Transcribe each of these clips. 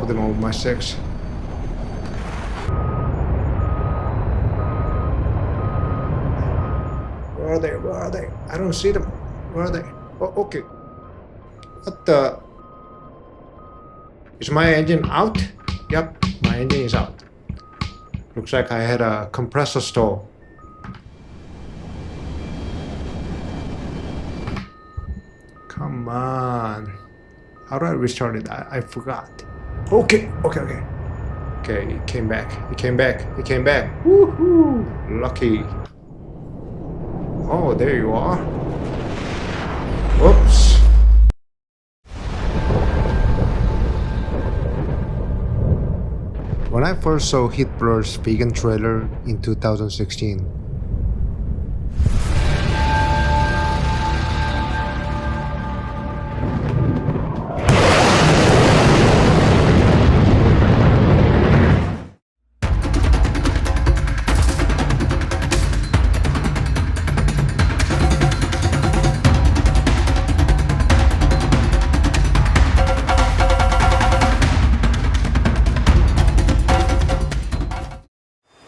them over my 6. Where are they? Where are they? I don't see them. Where are they? Oh, okay. What the? Is my engine out? Yep, my engine is out. Looks like I had a compressor stall. Come on. How do I restart it? I forgot. Okay. Okay, it came back. Woohoo! Lucky. Oh, there you are. Whoops. When I first saw Hitler's Viggen trailer in 2016,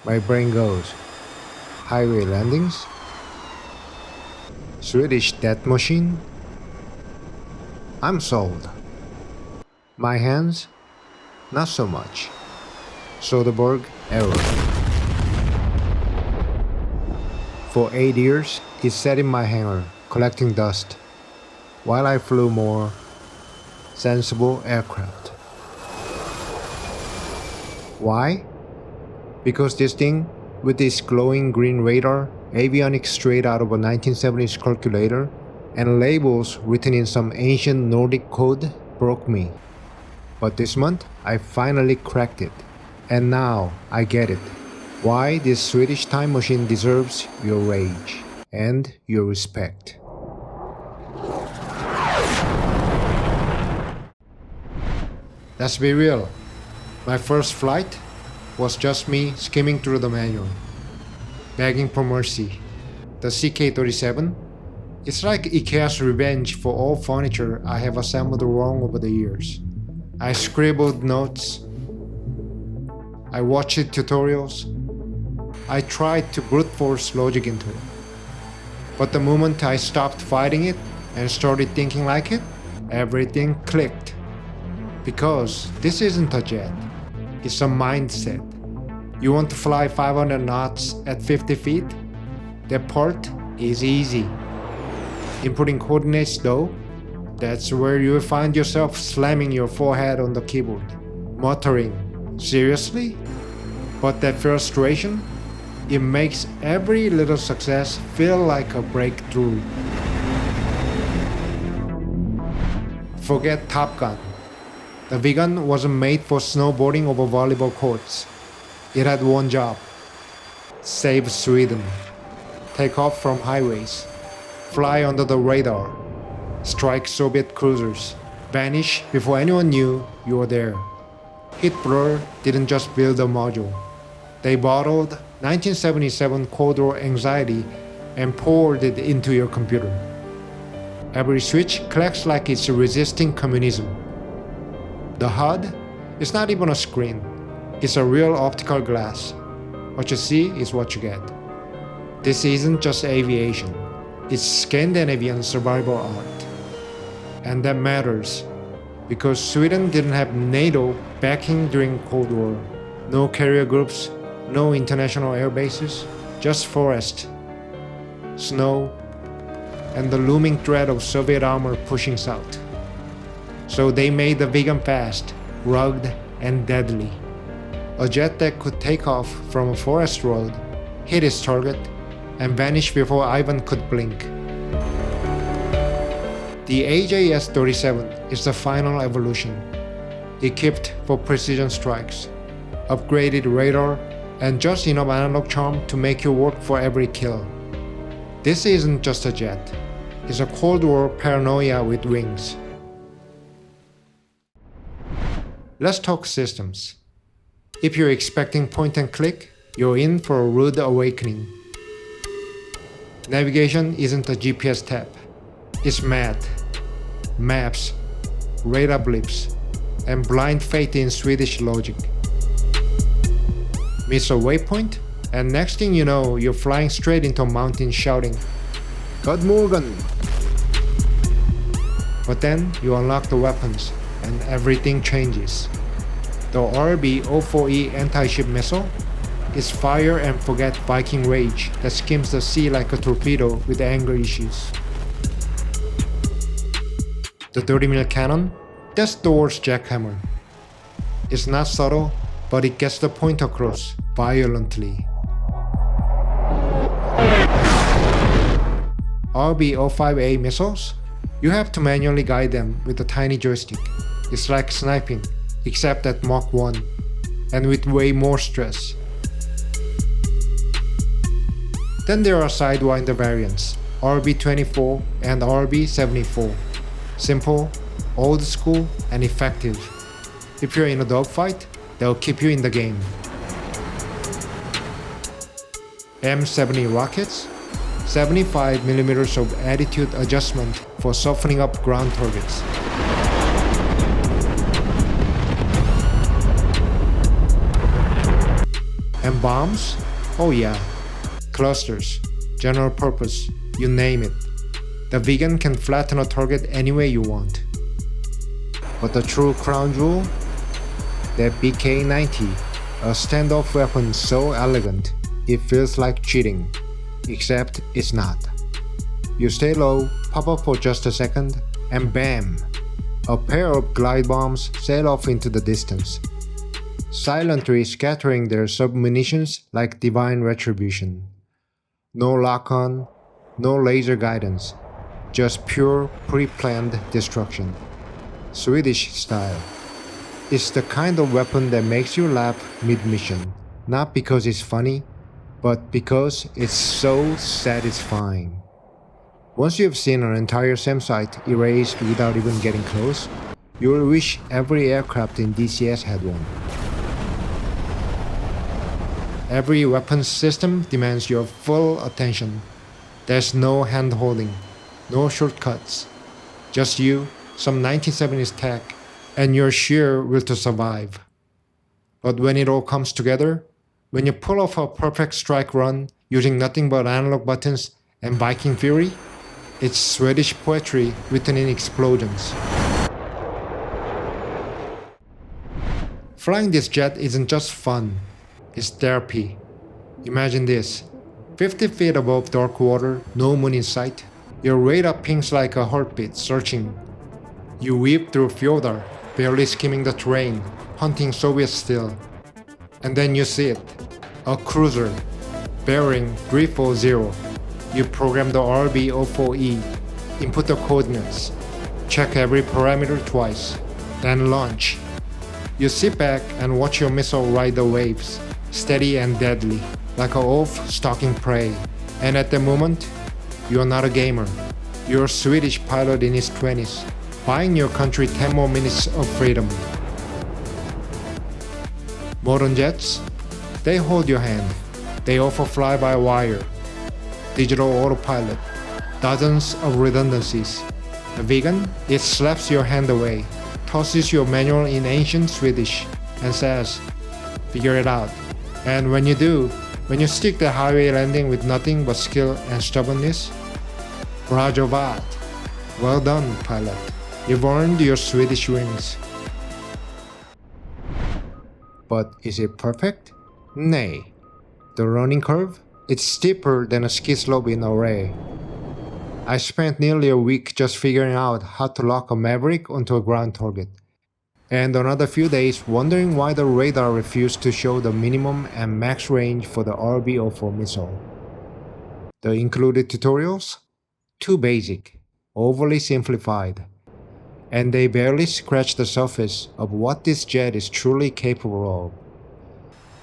my brain goes, highway landings? Swedish death machine? I'm sold. My hands? Not so much. Soderbergh error. For 8 years, it sat in my hangar, collecting dust, while I flew more sensible aircraft. Why? Because this thing, with this glowing green radar, avionics straight out of a 1970s calculator, and labels written in some ancient Nordic code, broke me. But this month, I finally cracked it. And now, I get it. Why this Swedish time machine deserves your rage and your respect. Let's be real. My first flight was just me skimming through the manual, begging for mercy. The CK-37? It's like IKEA's revenge for all furniture I have assembled wrong over the years. I scribbled notes, I watched tutorials, I tried to brute force logic into it. But the moment I stopped fighting it and started thinking like it, everything clicked. Because this isn't a jet. It's a mindset. You want to fly 500 knots at 50 feet? That part is easy. Inputting coordinates though, that's where you will find yourself slamming your forehead on the keyboard, muttering, seriously? But that frustration, it makes every little success feel like a breakthrough. Forget Top Gun. The Viggen wasn't made for snowboarding over volleyball courts. It had one job: save Sweden, take off from highways, fly under the radar, strike Soviet cruisers, vanish before anyone knew you were there. Hitler didn't just build a module. They bottled 1977 Cold War anxiety and poured it into your computer. Every switch clicks like it's resisting communism. The HUD is not even a screen. It's a real optical glass. What you see is what you get. This isn't just aviation. It's Scandinavian survival art. And that matters, because Sweden didn't have NATO backing during Cold War. No carrier groups, no international air bases, just forest, snow, and the looming threat of Soviet armor pushing south. So they made the Viggen fast, rugged, and deadly. A jet that could take off from a forest road, hit its target, and vanish before Ivan could blink. The AJS-37 is the final evolution, equipped for precision strikes, upgraded radar, and just enough analog charm to make you work for every kill. This isn't just a jet, it's a Cold War paranoia with wings. Let's talk systems. If you're expecting point and click, you're in for a rude awakening. Navigation isn't a GPS tab. It's math, maps, radar blips, and blind faith in Swedish logic. Miss a waypoint, and next thing you know, you're flying straight into a mountain shouting, "God Morgan!" But then you unlock the weapons, and everything changes. The RB-04E anti-ship missile is fire and forget Viking rage that skims the sea like a torpedo with anger issues. The 30mm cannon, that's Thor's jackhammer. It's not subtle, but it gets the point across violently. RB-05A missiles, you have to manually guide them with a tiny joystick. It's like sniping, except at Mach 1, and with way more stress. Then there are Sidewinder variants, RB-24 and RB-74. Simple, old school, and effective. If you're in a dogfight, they'll keep you in the game. M70 rockets, 75mm of attitude adjustment for softening up ground targets. And bombs? Oh yeah. Clusters, general purpose, you name it. The Viggen can flatten a target any way you want. But the true crown jewel? The BK-90, a standoff weapon so elegant, it feels like cheating. Except it's not. You stay low, pop up for just a second, and bam! A pair of glide bombs sail off into the distance, silently scattering their submunitions like divine retribution. No lock-on, no laser guidance, just pure pre-planned destruction. Swedish style. It's the kind of weapon that makes you laugh mid-mission, not because it's funny, but because it's so satisfying. Once you've seen an entire SAM site erased without even getting close, you'll wish every aircraft in DCS had one. Every weapons system demands your full attention. There's no hand-holding, no shortcuts. Just you, some 1970s tech, and your sheer will to survive. But when it all comes together, when you pull off a perfect strike run using nothing but analog buttons and Viking fury, it's Swedish poetry written in explosions. Flying this jet isn't just fun, it's therapy. Imagine this, 50 feet above dark water, no moon in sight, your radar pings like a heartbeat searching. You weave through Fjordar, barely skimming the terrain, hunting Soviet steel. And then you see it, a cruiser, bearing 340. You program the RB-04E, input the coordinates, check every parameter twice, then launch. You sit back and watch your missile ride the waves, steady and deadly, like a wolf stalking prey. And at the moment, you're not a gamer. You're a Swedish pilot in his 20s, buying your country 10 more minutes of freedom. Modern jets, they hold your hand. They offer fly-by-wire, digital autopilot, dozens of redundancies. The Viggen, it slaps your hand away, tosses your manual in ancient Swedish, and says, "Figure it out." And when you do, when you stick the highway landing with nothing but skill and stubbornness, bra jobbat. Well done, pilot. You've earned your Swedish wings. But is it perfect? Nay. The running curve? It's steeper than a ski slope in array. I spent nearly a week just figuring out how to lock a Maverick onto a ground target, and another few days wondering why the radar refused to show the minimum and max range for the RB-04 missile. The included tutorials? Too basic, overly simplified, and they barely scratch the surface of what this jet is truly capable of.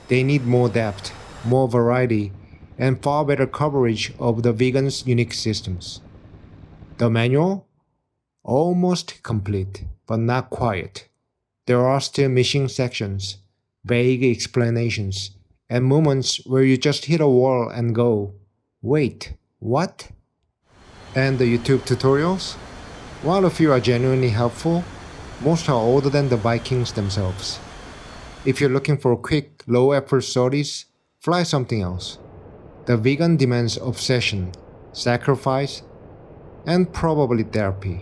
They need more depth, more variety, and far better coverage of the Viggen's unique systems. The manual? Almost complete, but not quite. There are still missing sections, vague explanations, and moments where you just hit a wall and go, "Wait, what?" And the YouTube tutorials? While a few are genuinely helpful, Most are older than the Vikings themselves. If you're looking for quick, low-effort sorties, fly something else. The Viggen demands obsession, sacrifice, and probably therapy.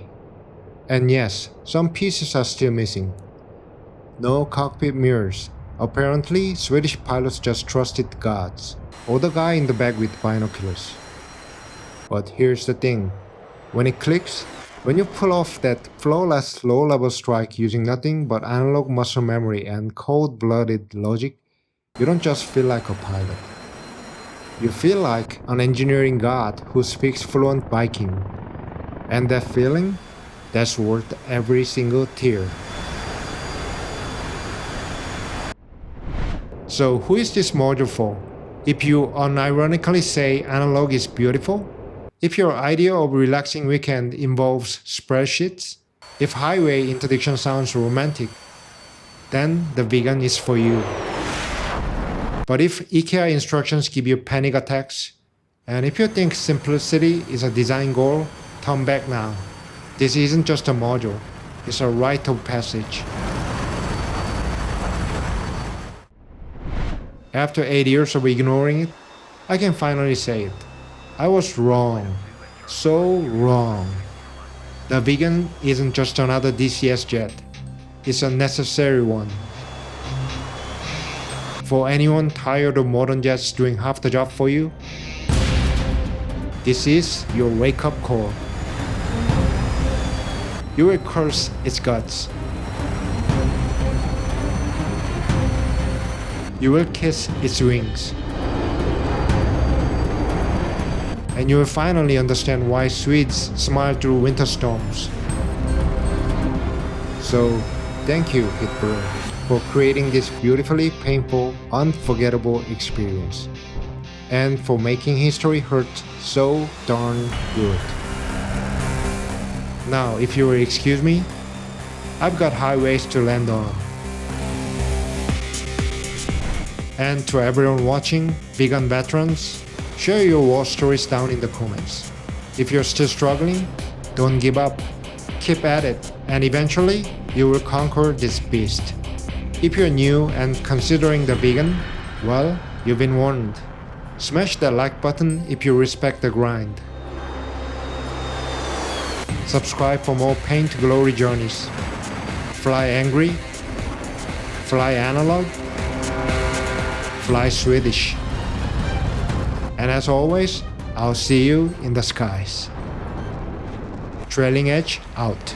And yes, some pieces are still missing. No cockpit mirrors. Apparently, Swedish pilots just trusted gods, or the guy in the back with binoculars. But here's the thing. When it clicks, when you pull off that flawless low-level strike using nothing but analog muscle memory and cold-blooded logic, you don't just feel like a pilot. You feel like an engineering god who speaks fluent Viking. And that feeling, that's worth every single tear. So who is this module for? If you unironically say analog is beautiful, if your idea of relaxing weekend involves spreadsheets, if highway interdiction sounds romantic, then the Viggen is for you. But if IKEA instructions give you panic attacks, and if you think simplicity is a design goal, turn back now. This isn't just a module, it's a rite of passage. After 8 years of ignoring it, I can finally say it. I was wrong. So wrong. The Viggen isn't just another DCS jet. It's a necessary one. For anyone tired of modern jets doing half the job for you, this is your wake-up call. You will curse its guts. You will kiss its wings. And you will finally understand why Swedes smile through winter storms. So, thank you, Hitler, for creating this beautifully painful, unforgettable experience. And for making history hurt so darn good. Now, if you will excuse me, I've got highways to land on. And to everyone watching, Viggen veterans, share your war stories down in the comments. If you're still struggling, don't give up. Keep at it, and eventually, you will conquer this beast. If you're new and considering the Viggen, well, you've been warned. Smash that like button if you respect the grind. Subscribe for more pain to glory journeys. Fly angry, fly analog, fly Swedish. And as always, I'll see you in the skies. Trailing Edge out.